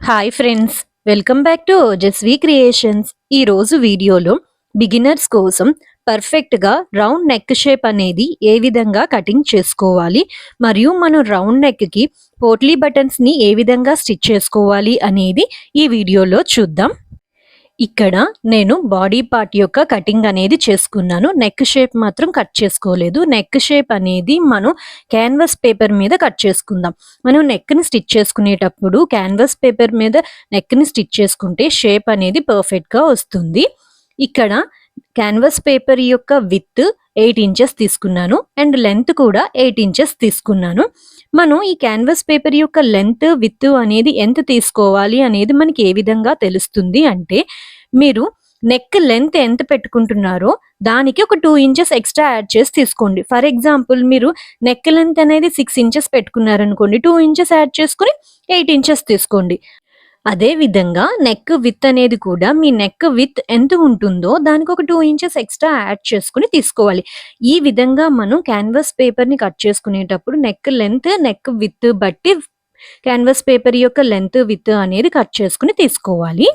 Hi friends, welcome back to Ojaswi creations. ఈరోజు వీడియోలో beginners కోసం పర్ఫెక్ట్గా రౌండ్ నెక్ షేప్ అనేది ఏ విధంగా కటింగ్ చేసుకోవాలి మరియు మనం రౌండ్ నెక్కి పోట్లీ బటన్స్ని ఏ విధంగా స్టిచ్ చేసుకోవాలి అనేది ఈ వీడియోలో చూద్దాం. ఇక్కడ నేను బాడీ పార్ట్ యొక్క కటింగ్ అనేది చేసుకున్నాను. నెక్ షేప్ మాత్రం కట్ చేసుకోలేదు. నెక్ షేప్ అనేది మనం క్యాన్వాస్ పేపర్ మీద కట్ చేసుకుందాం. మనం నెక్ని స్టిచ్ చేసుకునేటప్పుడు క్యాన్వాస్ పేపర్ మీద నెక్ని స్టిచ్ చేసుకుంటే షేప్ అనేది పర్ఫెక్ట్గా వస్తుంది. ఇక్కడ క్యాన్వాస్ పేపర్ యొక్క విత్ 8 ఇంచెస్ తీసుకున్నాను అండ్ లెంత్ కూడా 8 ఇంచెస్ తీసుకున్నాను. మనం ఈ క్యాన్వాస్ పేపర్ యొక్క లెంత్ విత్ అనేది ఎంత తీసుకోవాలి అనేది మనకి ఏ విధంగా తెలుస్తుంది అంటే, మీరు నెక్ లెంత్ ఎంత పెట్టుకుంటున్నారో దానికి ఒక 2 ఇంచెస్ ఎక్స్ట్రా యాడ్ చేసి తీసుకోండి. ఫర్ ఎగ్జాంపుల్ మీరు నెక్ లెంత్ అనేది 6 ఇంచెస్ పెట్టుకున్నారనుకోండి, 2 ఇంచెస్ యాడ్ చేసుకుని 8 ఇంచెస్ తీసుకోండి. అదే విధంగా నెక్ విత్ అనేది కూడా మీ నెక్ విత్ ఎంత ఉంటుందో దానికి ఒక 2 ఇంచెస్ ఎక్స్ట్రా యాడ్ చేసుకుని తీసుకోవాలి. ఈ విధంగా మనం క్యాన్వాస్ పేపర్ని కట్ చేసుకునేటప్పుడు నెక్ లెంత్ నెక్ విత్ బట్టి క్యాన్వాస్ పేపర్ యొక్క లెంత్ విత్ అనేది కట్ చేసుకుని తీసుకోవాలి.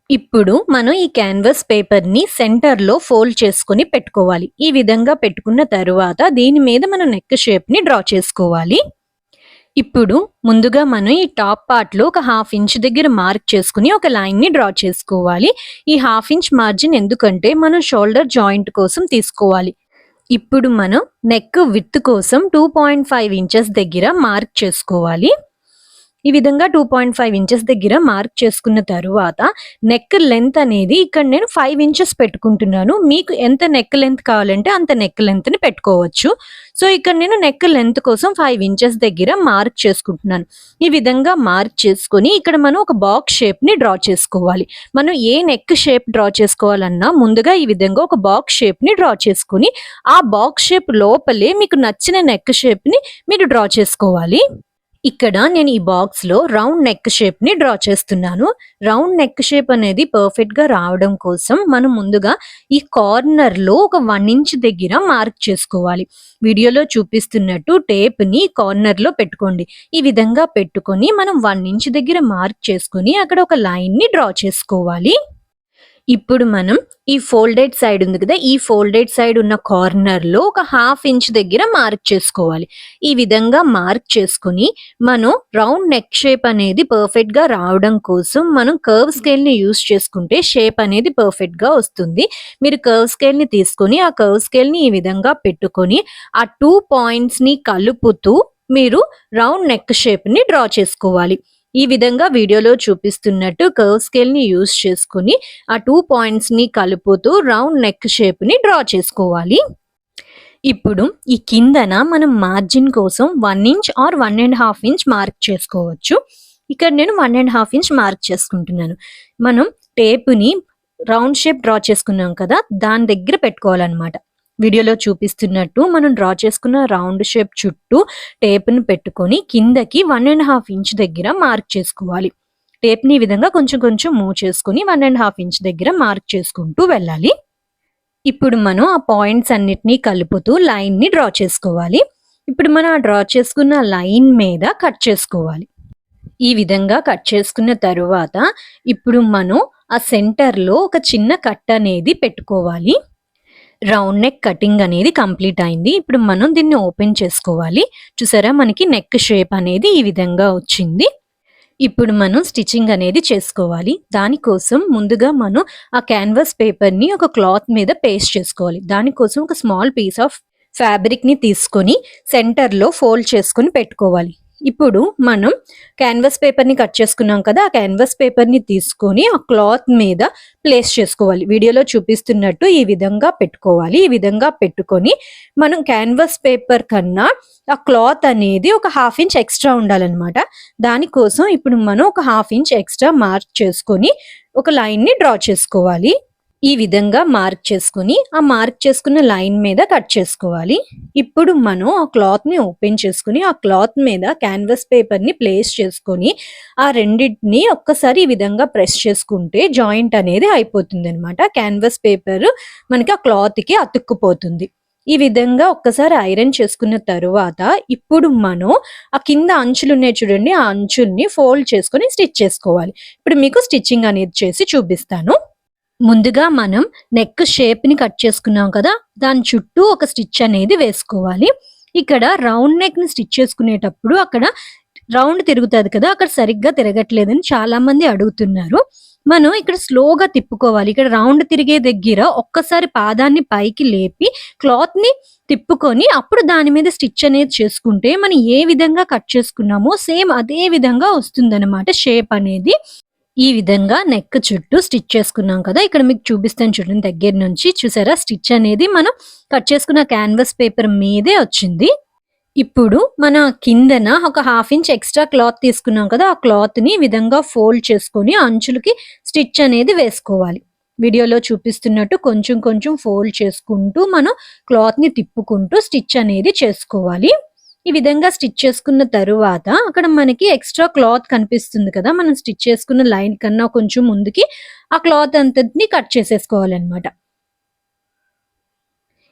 ఇప్పుడు మనం ఈ క్యాన్వాస్ పేపర్ని సెంటర్లో ఫోల్డ్ చేసుకుని పెట్టుకోవాలి. ఈ విధంగా పెట్టుకున్న తరువాత దీని మీద మనం నెక్ షేప్ని డ్రా చేసుకోవాలి. ఇప్పుడు ముందుగా మనం ఈ టాప్ పార్ట్ లో ఒక 1/2 ఇంచ్ దగ్గర మార్క్ చేసుకుని ఒక లైన్ ని డ్రా చేసుకోవాలి. ఈ 1/2 ఇంచ్ మార్జిన్ ఎందుకంటే మనం షోల్డర్ జాయింట్ కోసం తీసుకోవాలి. ఇప్పుడు మనం నెక్ విడ్త్ కోసం 2.5 ఇంచెస్ దగ్గర మార్క్ చేసుకోవాలి. ఈ విధంగా 2.5 ఇంచెస్ దగ్గర మార్క్ చేసుకున్న తరువాత నెక్ లెంత్ అనేది ఇక్కడ నేను 5 ఇంచెస్ పెట్టుకుంటున్నాను. మీకు ఎంత నెక్ లెంత్ కావాలంటే అంత నెక్ లెంత్ ని పెట్టుకోవచ్చు. సో ఇక్కడ నేను నెక్ లెంత్ కోసం 5 ఇంచెస్ దగ్గర మార్క్ చేసుకుంటున్నాను. ఈ విధంగా మార్క్ చేసుకొని ఇక్కడ మనం ఒక బాక్స్ షేప్ ని డ్రా చేసుకోవాలి. మనం ఏ నెక్ షేప్ డ్రా చేసుకోవాలన్నా ముందుగా ఈ విధంగా ఒక బాక్స్ షేప్ ని డ్రా చేసుకుని ఆ బాక్స్ షేప్ లోపలే మీకు నచ్చిన నెక్ షేప్ ని మీరు డ్రా చేసుకోవాలి. ఇక్కడ నేను ఈ బాక్స్ లో రౌండ్ నెక్ షేప్ ని డ్రా చేస్తున్నాను. రౌండ్ నెక్ షేప్ అనేది పర్ఫెక్ట్ గా రావడం కోసం మనం ముందుగా ఈ కార్నర్ లో ఒక 1 ఇంచ్ దగ్గర మార్క్ చేసుకోవాలి. వీడియోలో చూపిస్తున్నట్టు టేప్ ని కార్నర్ లో పెట్టుకోండి. ఈ విధంగా పెట్టుకొని మనం 1 ఇంచ్ దగ్గర మార్క్ చేసుకొని అక్కడ ఒక లైన్ ని డ్రా చేసుకోవాలి. ఇప్పుడు మనం ఈ ఫోల్డెడ్ సైడ్ ఉంది కదా, ఈ ఫోల్డెడ్ సైడ్ ఉన్న కార్నర్ లో ఒక 1/2 ఇంచ్ దగ్గర మార్క్ చేసుకోవాలి. ఈ విధంగా మార్క్ చేసుకుని మనం రౌండ్ నెక్ షేప్ అనేది పర్ఫెక్ట్ గా రావడం కోసం మనం కర్వ్ స్కేల్ ని యూస్ చేసుకుంటే షేప్ అనేది పర్ఫెక్ట్ గా వస్తుంది. మీరు కర్వ్ స్కేల్ ని తీసుకొని ఆ కర్వ్ స్కేల్ ని ఈ విధంగా పెట్టుకొని ఆ 2 పాయింట్స్ ని కలుపుతూ మీరు రౌండ్ నెక్ షేప్ ని డ్రా చేసుకోవాలి. ఈ విధంగా వీడియోలో చూపిస్తున్నట్టు కర్వ్ స్కేల్ ని యూస్ చేసుకుని ఆ 2 పాయింట్స్ ని కలుపుతూ రౌండ్ నెక్ షేప్ ని డ్రా చేసుకోవాలి. ఇప్పుడు ఈ కిందన మనం మార్జిన్ కోసం 1 ఇంచ్ ఆర్ 1.5 ఇంచ్ మార్క్ చేసుకోవచ్చు. ఇక్కడ నేను 1.5 ఇంచ్ మార్క్ చేసుకుంటున్నాను. మనం టేపుని రౌండ్ షేప్ డ్రా చేసుకున్నాం కదా, దాని దగ్గర పెట్టుకోవాలన్నమాట. వీడియోలో చూపిస్తున్నట్టు మనం డ్రా చేసుకున్న రౌండ్ షేప్ చుట్టూ టేప్ని పెట్టుకొని కిందకి 1.5 ఇంచ్ దగ్గర మార్క్ చేసుకోవాలి. టేప్ని ఈ విధంగా కొంచెం కొంచెం మూవ్ చేసుకుని 1.5 ఇంచ్ దగ్గర మార్క్ చేసుకుంటూ వెళ్ళాలి. ఇప్పుడు మనం ఆ పాయింట్స్ అన్నిటినీ కలుపుతూ లైన్ ని డ్రా చేసుకోవాలి. ఇప్పుడు మనం ఆ డ్రా చేసుకున్న లైన్ మీద కట్ చేసుకోవాలి. ఈ విధంగా కట్ చేసుకున్న తరువాత ఇప్పుడు మనం ఆ సెంటర్ లో ఒక చిన్న కట్ అనేది పెట్టుకోవాలి. రౌండ్ నెక్ కటింగ్ అనేది కంప్లీట్ అయింది. ఇప్పుడు మనం దీన్ని ఓపెన్ చేసుకోవాలి. చూసారా, మనకి నెక్ షేప్ అనేది ఈ విధంగా వచ్చింది. ఇప్పుడు మనం స్టిచ్చింగ్ అనేది చేసుకోవాలి. దానికోసం ముందుగా మనం ఆ క్యాన్వాస్ పేపర్ ని ఒక క్లాత్ మీద పేస్ట్ చేసుకోవాలి. దానికోసం ఒక స్మాల్ పీస్ ఆఫ్ ఫ్యాబ్రిక్ ని తీసుకొని సెంటర్ లో ఫోల్డ్ చేసుకొని పెట్టుకోవాలి. ఇప్పుడు మనం క్యాన్వాస్ పేపర్ ని కట్ చేసుకున్నాం కదా, ఆ క్యాన్వాస్ పేపర్ ని తీసుకొని ఆ క్లాత్ మీద ప్లేస్ చేసుకోవాలి. వీడియోలో చూపిస్తున్నట్టు ఈ విధంగా పెట్టుకోవాలి. ఈ విధంగా పెట్టుకొని మనం క్యాన్వాస్ పేపర్ కన్నా ఆ క్లాత్ అనేది ఒక 1/2 ఇంచ్ ఎక్స్ట్రా ఉండాలన్నమాట. దానికోసం ఇప్పుడు మనం ఒక 1/2 ఇంచ్ ఎక్స్ట్రా మార్క్ చేసుకొని ఒక లైన్ ని డ్రా చేసుకోవాలి. ఈ విధంగా మార్క్ చేసుకుని ఆ మార్క్ చేసుకున్న లైన్ మీద కట్ చేసుకోవాలి. ఇప్పుడు మనం ఆ క్లాత్ ని ఓపెన్ చేసుకుని ఆ క్లాత్ మీద క్యాన్వాస్ పేపర్ ని ప్లేస్ చేసుకొని ఆ రెండింటిని ఒక్కసారి ఈ విధంగా ప్రెస్ చేసుకుంటే జాయింట్ అనేది అయిపోతుంది అనమాట. క్యాన్వాస్ పేపర్ మనకి ఆ క్లాత్ కి అతుక్కుపోతుంది. ఈ విధంగా ఒక్కసారి ఐరన్ చేసుకున్న తరువాత ఇప్పుడు మనం ఆ కింద అంచులు ఉన్నాయి చూడండి, ఆ అంచుల్ని ఫోల్డ్ చేసుకొని స్టిచ్ చేసుకోవాలి. ఇప్పుడు మీకు స్టిచ్చింగ్ అనేది చేసి చూపిస్తాను. ముందుగా మనం నెక్ షేప్ ని కట్ చేసుకున్నాం కదా, దాని చుట్టూ ఒక స్టిచ్ అనేది వేసుకోవాలి. ఇక్కడ రౌండ్ నెక్ ని స్టిచ్ చేసుకునేటప్పుడు అక్కడ రౌండ్ తిరుగుతుంది కదా, అక్కడ సరిగ్గా తిరగట్లేదని చాలా మంది అడుగుతున్నారు. మనం ఇక్కడ స్లోగా తిప్పుకోవాలి. ఇక్కడ రౌండ్ తిరిగే దగ్గర ఒక్కసారి పాదాన్ని పైకి లేపి క్లాత్ ని తిప్పుకొని అప్పుడు దాని మీద స్టిచ్ అనేది చేసుకుంటే మనం ఏ విధంగా కట్ చేసుకున్నామో సేమ్ అదే విధంగా వస్తుందన్నమాట షేప్ అనేది. ఈ విధంగా నెక్ చుట్టూ స్టిచ్ చేసుకున్నాం కదా, ఇక్కడ మీకు చూపిస్తాను చూడండి దగ్గర నుంచి. చూసారా, స్టిచ్ అనేది మనం కట్ చేసుకున్న క్యాన్వాస్ పేపర్ మీదే వచ్చింది. ఇప్పుడు మన కిందన ఒక 1/2 ఇంచ్ ఎక్స్ట్రా క్లాత్ తీసుకున్నాం కదా, ఆ క్లాత్ ని విధంగా ఫోల్డ్ చేసుకొని అంచులకి స్టిచ్ అనేది వేసుకోవాలి. వీడియోలో చూపిస్తున్నట్టు కొంచెం కొంచెం ఫోల్డ్ చేసుకుంటూ మనం క్లాత్ ని తిప్పుకుంటూ స్టిచ్ అనేది చేసుకోవాలి. ఈ విధంగా స్టిచ్ చేసుకున్న తరువాత అక్కడ మనకి ఎక్స్ట్రా క్లాత్ కనిపిస్తుంది కదా, మనం స్టిచ్ చేసుకున్న లైన్ కన్నా కొంచెం ముందుకి ఆ క్లాత్ అంతటిని కట్ చేసేసుకోవాలన్నమాట.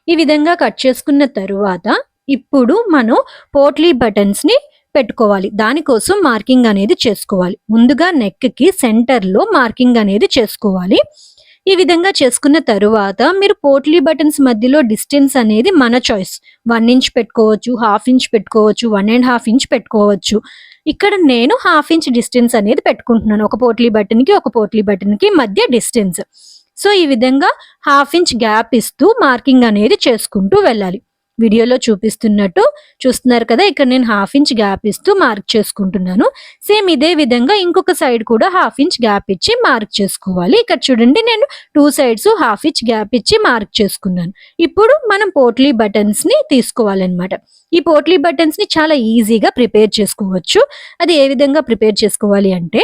ఈ విధంగా కట్ చేసుకున్న తరువాత ఇప్పుడు మనం పోట్లీ బటన్స్ ని పెట్టుకోవాలి. దానికోసం మార్కింగ్ అనేది చేసుకోవాలి. ముందుగా నెక్ కి సెంటర్ లో మార్కింగ్ అనేది చేసుకోవాలి. ఈ విధంగా చేసుకున్న తరువాత మీరు పోట్లీ బటన్స్ మధ్యలో డిస్టెన్స్ అనేది మన చాయిస్. 1 ఇంచ్ పెట్టుకోవచ్చు, 1/2 ఇంచ్ పెట్టుకోవచ్చు, 1.5 ఇంచ్ పెట్టుకోవచ్చు. ఇక్కడ నేను 1/2 ఇంచ్ డిస్టెన్స్ అనేది పెట్టుకుంటున్నాను. ఒక పోట్లీ బటన్ కి ఒక పోట్లీ బటన్ కి మధ్య డిస్టెన్స్. సో ఈ విధంగా 1/2 ఇంచ్ గ్యాప్ ఇస్తూ మార్కింగ్ అనేది చేసుకుంటూ వెళ్ళాలి. వీడియోలో చూపిస్తున్నట్టు చూస్తున్నారు కదా, ఇక్కడ నేను 1/2 ఇంచ్ గ్యాప్ ఇస్తూ మార్క్ చేసుకుంటున్నాను. సేమ్ ఇదే విధంగా ఇంకొక సైడ్ కూడా 1/2 ఇంచ్ గ్యాప్ ఇచ్చి మార్క్ చేసుకోవాలి. ఇక్కడ చూడండి, నేను 2 సైడ్స్ 1/2 ఇంచ్ గ్యాప్ ఇచ్చి మార్క్ చేసుకున్నాను. ఇప్పుడు మనం పోట్లీ బటన్స్ ని తీసుకోవాలన్నమాట. ఈ పోట్లీ బటన్స్ ని చాలా ఈజీగా ప్రిపేర్ చేసుకోవచ్చు. అది ఏ విధంగా ప్రిపేర్ చేసుకోవాలి అంటే,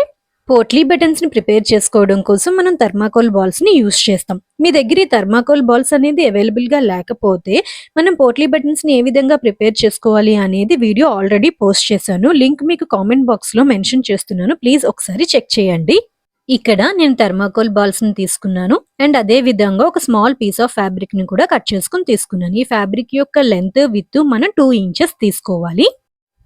పోట్లీ బటన్స్ ని ప్రిపేర్ చేసుకోవడం కోసం మనం థర్మాకోల్ బాల్స్ ని యూస్ చేస్తాం. మీ దగ్గర ఈ థర్మాకోల్ బాల్స్ అనేది అవైలబుల్ గా లేకపోతే మనం పోట్లీ బటన్స్ ని ఏ విధంగా ప్రిపేర్ చేసుకోవాలి అనేది వీడియో ఆల్రెడీ పోస్ట్ చేశాను. లింక్ మీకు కామెంట్ బాక్స్ లో మెన్షన్ చేస్తున్నాను, ప్లీజ్ ఒకసారి చెక్ చేయండి. ఇక్కడ నేను థర్మాకోల్ బాల్స్ ని తీసుకున్నాను అండ్ అదే విధంగా ఒక స్మాల్ పీస్ ఆఫ్ ఫ్యాబ్రిక్ ని కూడా కట్ చేసుకుని తీసుకున్నాను. ఈ ఫ్యాబ్రిక్ యొక్క లెంత్ విత్ మనం 2 ఇంచెస్ తీసుకోవాలి.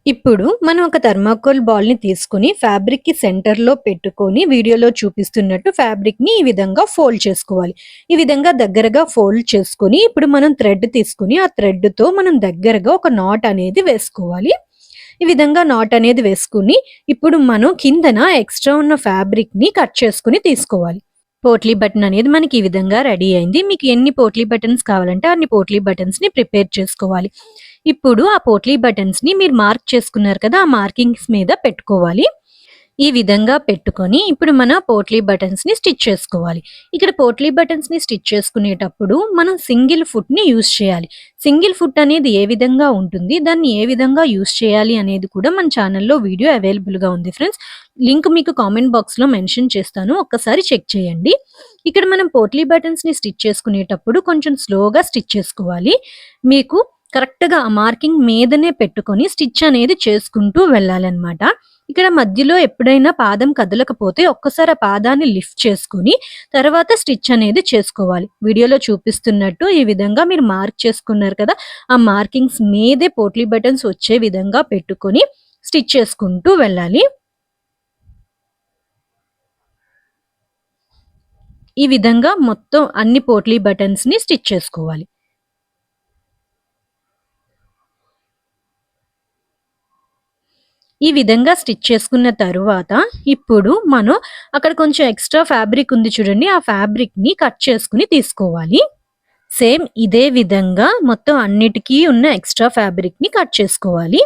ఇప్పుడు మనం ఒక థర్మాకోల్ బాల్ ని తీసుకుని ఫ్యాబ్రిక్ కి సెంటర్ లో పెట్టుకొని వీడియోలో చూపిస్తున్నట్టు ఫ్యాబ్రిక్ ని ఈ విధంగా ఫోల్డ్ చేసుకోవాలి. ఈ విధంగా దగ్గరగా ఫోల్డ్ చేసుకుని ఇప్పుడు మనం థ్రెడ్ తీసుకుని ఆ థ్రెడ్ తో మనం దగ్గరగా ఒక నాట్ అనేది వేసుకోవాలి. ఈ విధంగా నాట్ అనేది వేసుకుని ఇప్పుడు మనం కిందన ఎక్స్ట్రా ఉన్న ఫ్యాబ్రిక్ ని కట్ చేసుకుని తీసుకోవాలి. పోట్లీ బటన్ అనేది మనకి ఈ విధంగా రెడీ అయింది. మీకు ఎన్ని పోట్లీ బటన్స్ కావాలంటే అన్ని పోట్లీ బటన్స్ ని ప్రిపేర్ చేసుకోవాలి. ఇప్పుడు ఆ పోట్లీ బటన్స్ ని మీరు మార్క్ చేసుకున్నారు కదా, ఆ మార్కింగ్స్ మీద పెట్టుకోవాలి. ఈ విధంగా పెట్టుకొని ఇప్పుడు మన పోట్లీ బటన్స్ ని స్టిచ్ చేసుకోవాలి. ఇక్కడ పోట్లీ బటన్స్ ని స్టిచ్ చేసుకునేటప్పుడు మనం సింగిల్ ఫుట్ ని యూస్ చేయాలి. సింగిల్ ఫుట్ అనేది ఏ విధంగా ఉంటుంది, దాన్ని ఏ విధంగా యూస్ చేయాలి అనేది కూడా మన ఛానల్లో వీడియో అవైలబుల్ గా ఉంది ఫ్రెండ్స్. లింక్ మీకు కామెంట్ బాక్స్ లో మెన్షన్ చేస్తాను, ఒక్కసారి చెక్ చేయండి. ఇక్కడ మనం పోట్లీ బటన్స్ ని స్టిచ్ చేసుకునేటప్పుడు కొంచెం స్లోగా స్టిచ్ చేసుకోవాలి. మీకు కరెక్ట్ గా ఆ మార్కింగ్ మీదనే పెట్టుకొని స్టిచ్ అనేది చేసుకుంటూ వెళ్ళాలన్నమాట. ఇక్కడ మధ్యలో ఎప్పుడైనా పాదం కదలకపోతే ఒక్కసారి ఆ పాదాన్ని లిఫ్ట్ చేసుకుని తర్వాత స్టిచ్ అనేది చేసుకోవాలి. వీడియోలో చూపిస్తున్నట్టు ఈ విధంగా మీరు మార్క్ చేసుకున్నారు కదా, ఆ మార్కింగ్స్ మీదే పోట్లీ బటన్స్ వచ్చే విధంగా పెట్టుకొని స్టిచ్ చేసుకుంటూ వెళ్ళాలి. ఈ విధంగా మొత్తం అన్ని పోట్లీ బటన్స్ ని స్టిచ్ చేసుకోవాలి. ఈ విధంగా స్టిచ్ చేసుకున్న తరువాత ఇప్పుడు మనం అక్కడ కొంచెం ఎక్స్ట్రా ఫ్యాబ్రిక్ ఉంది చూడండి, ఆ ఫ్యాబ్రిక్ ని కట్ చేసుకుని తీసుకోవాలి. సేమ్ ఇదే విధంగా మొత్తం అన్నిటికీ ఉన్న ఎక్స్ట్రా ఫ్యాబ్రిక్ ని కట్ చేసుకోవాలి.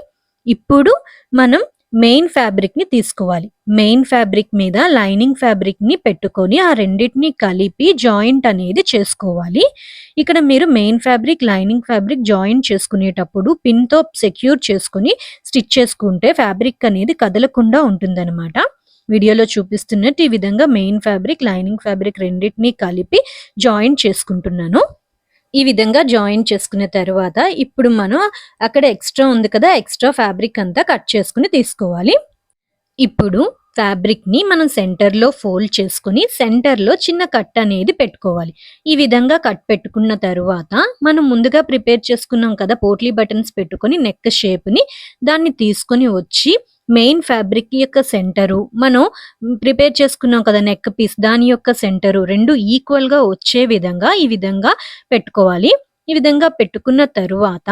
ఇప్పుడు మనం మెయిన్ ఫ్యాబ్రిక్ ని తీసుకోవాలి. మెయిన్ ఫ్యాబ్రిక్ మీద లైనింగ్ ఫ్యాబ్రిక్ ని పెట్టుకొని ఆ రెండింటిని కలిపి జాయింట్ అనేది చేసుకోవాలి. ఇక్కడ మీరు main fabric lining fabric joint చేసుకునేటప్పుడు పిన్ తో సెక్యూర్ చేసుకుని స్టిచ్ చేసుకుంటే ఫ్యాబ్రిక్ అనేది కదలకుండా ఉంటుందన్నమాట. వీడియోలో చూపిస్తున్నట్టు ఈ విధంగా మెయిన్ ఫ్యాబ్రిక్ లైనింగ్ ఫ్యాబ్రిక్ రెండింటిని కలిపి జాయింట్ చేసుకుంటున్నాను. ఈ విధంగా జాయిన్ చేసుకున్న తర్వాత ఇప్పుడు మనం అక్కడ ఎక్స్ట్రా ఉంది కదా, ఎక్స్ట్రా ఫ్యాబ్రిక్ అంతా కట్ చేసుకుని తీసుకోవాలి. ఇప్పుడు ఫ్యాబ్రిక్‌ని మనం సెంటర్‌లో ఫోల్డ్ చేసుకొని, సెంటర్‌లో చిన్న కట్ అనేది పెట్టుకోవాలి. ఈ విధంగా కట్ పెట్టుకున్న తరువాత, మనం ముందుగా ప్రిపేర్ చేసుకున్నాం కదా! పోట్లీ బటన్స్ పెట్టుకొని నెక్ షేప్‌ని దాన్ని తీసుకొని వచ్చి, మెయిన్ ఫ్యాబ్రిక్ యొక్క సెంటరు, మనం ప్రిపేర్ చేసుకున్నాం కదా! నెక్ పీస్ దాని యొక్క సెంటరు 2 ఈక్వల్‌గా వచ్చే విధంగా, ఈ విధంగా పెట్టుకోవాలి. ఈ విధంగా పెట్టుకున్న తరువాత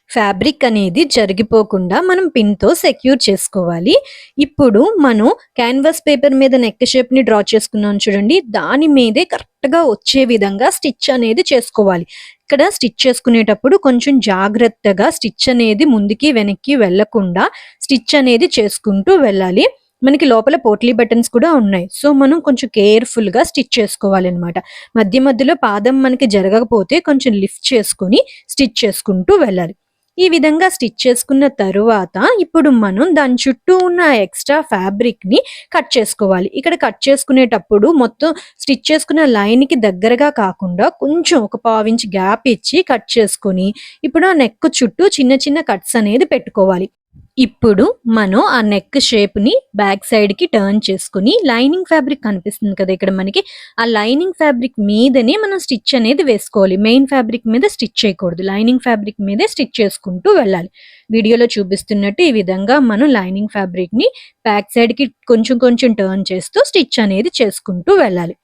ఫ్యాబ్రిక్ అనేది జరిగిపోకుండా మనం పిన్‌తో సెక్యూర్ చేసుకోవాలి. ఇప్పుడు మనం క్యాన్వాస్ పేపర్ మీద నెక్ షేప్‌ని డ్రా చేసుకున్నాం చూడండి. దాని మీదే కరెక్ట్‌గా వచ్చే విధంగా స్టిచ్ అనేది చేసుకోవాలి. ఇక్కడ స్టిచ్ చేసుకునేటప్పుడు కొంచెం జాగ్రత్తగా స్టిచ్ అనేది ముందుకి, వెనక్కి వెళ్ళకుండా స్టిచ్ అనేది చేసుకుంటూ వెళ్ళాలి. మనకి లోపల పోట్లీ బటన్స్ కూడా ఉన్నాయి. సో, మనం కొంచెం కేర్‌ఫుల్‌గా స్టిచ్ చేసుకోవాలనమాట. మధ్య మధ్యలో పాదం మనకి జరగకపోతే కొంచెం లిఫ్ట్ చేసుకొని స్టిచ్ చేసుకుంటూ వెళ్ళాలి. ఈ విధంగా స్టిచ్ చేసుకున్న తరువాత ఇప్పుడు మనం దాని చుట్టూ ఉన్న ఎక్స్ట్రా ఫ్యాబ్రిక్‌ని కట్ చేసుకోవాలి. ఇక్కడ కట్ చేసుకునేటప్పుడు మొత్తం స్టిచ్ చేసుకున్న లైన్‌కి దగ్గరగా కాకుండా కొంచెం ఒక పావించ్ గ్యాప్ ఇచ్చి కట్ చేసుకొని, ఇప్పుడు ఆ నెక్ చుట్టూ చిన్న చిన్న కట్స్ అనేది పెట్టుకోవాలి. ఇప్పుడు మనం ఆ నెక్ షేప్‌ని బ్యాక్ సైడ్‌కి టర్న్ చేసుకొని, లైనింగ్ ఫ్యాబ్రిక్ కనిపిస్తుంది కదా! ఇక్కడ మనకి. ఆ లైనింగ్ ఫ్యాబ్రిక్ మీదనే మనం స్టిచ్ అనేది వేసుకోవాలి. మెయిన్ ఫ్యాబ్రిక్ మీద స్టిచ్ చేయకూడదు. లైనింగ్ ఫ్యాబ్రిక్ మీదే స్టిచ్ చేసుకుంటూ వెళ్ళాలి. వీడియోలో చూపిస్తున్నట్టు ఈ విధంగా మనం లైనింగ్ ఫ్యాబ్రిక్‌ని బ్యాక్ సైడ్‌కి కొంచెం కొంచెం టర్న్ చేస్తూ స్టిచ్ అనేది చేసుకుంటూ వెళ్ళాలి.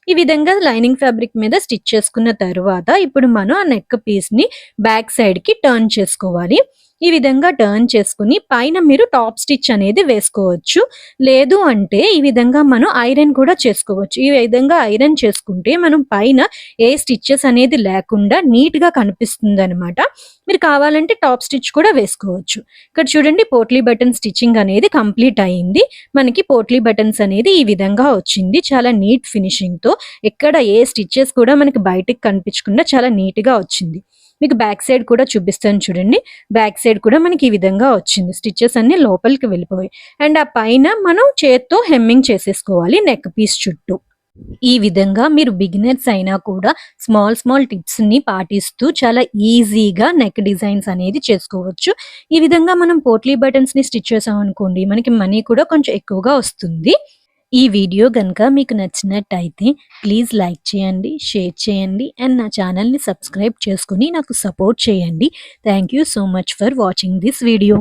ఈ విధంగా లైనింగ్ ఫ్యాబ్రిక్ మీద స్టిచ్ చేసుకున్న తరువాత, ఇప్పుడు మనం ఆ నెక్ పీస్‌ని బ్యాక్ సైడ్‌కి టర్న్ చేసుకోవాలి. ఈ విధంగా టర్న్ చేసుకొని పైన మీరు టాప్ స్టిచ్ అనేది వేసుకోవచ్చు. లేదు అంటే ఈ విధంగా మనం ఐరన్ కూడా చేసుకోవచ్చు. ఈ విధంగా ఐరన్ చేసుకుంటే మనం పైన ఏ స్టిచెస్ అనేది లేకుండా నీట్‌గా కనిపిస్తుందనమాట. మీరు కావాలంటే టాప్ స్టిచ్ కూడా వేసుకోవచ్చు. ఇక్కడ చూడండి పోట్లీ బటన్ స్టిచ్చింగ్ అనేది కంప్లీట్ అయింది. మనకి పోట్లీ బటన్స్ అనేది ఈ విధంగా వచ్చింది. చాలా నీట్ ఫినిషింగ్‌తో, ఎక్కడ ఏ స్టిచెస్ కూడా మనకి బయటికి కనిపించకుండా చాలా నీట్‌గా వచ్చింది. మీకు బ్యాక్ సైడ్ కూడా చూపిస్తాను చూడండి. బ్యాక్ సైడ్ కూడా మనకి ఈ విధంగా వచ్చింది. స్టిచెస్ అన్నీ లోపలికి వెళ్ళిపోయాయి. అండ్ ఆ పైన మనం చేత్తో హెమ్మింగ్ చేసేసుకోవాలి నెక్ పీస్ చుట్టూ. ఈ విధంగా మీరు బిగినర్స్ అయినా కూడా స్మాల్ స్మాల్ టిప్స్‌ని పాటిస్తూ చాలా ఈజీగా నెక్ డిజైన్స్ అనేది చేసుకోవచ్చు. ఈ విధంగా మనం పోట్లీ బటన్స్‌ని స్టిచ్ చేసామనుకోండి, మనకి మనీ కూడా కొంచెం ఎక్కువగా వస్తుంది. ఈ వీడియో గనుక మీకు నచ్చినట్టయితే ప్లీజ్ లైక్ చేయండి, షేర్ చేయండి అండ్ నా ఛానల్‌ని సబ్స్క్రైబ్ చేసుకొని నాకు సపోర్ట్ చేయండి. Thank you so much for watching this video.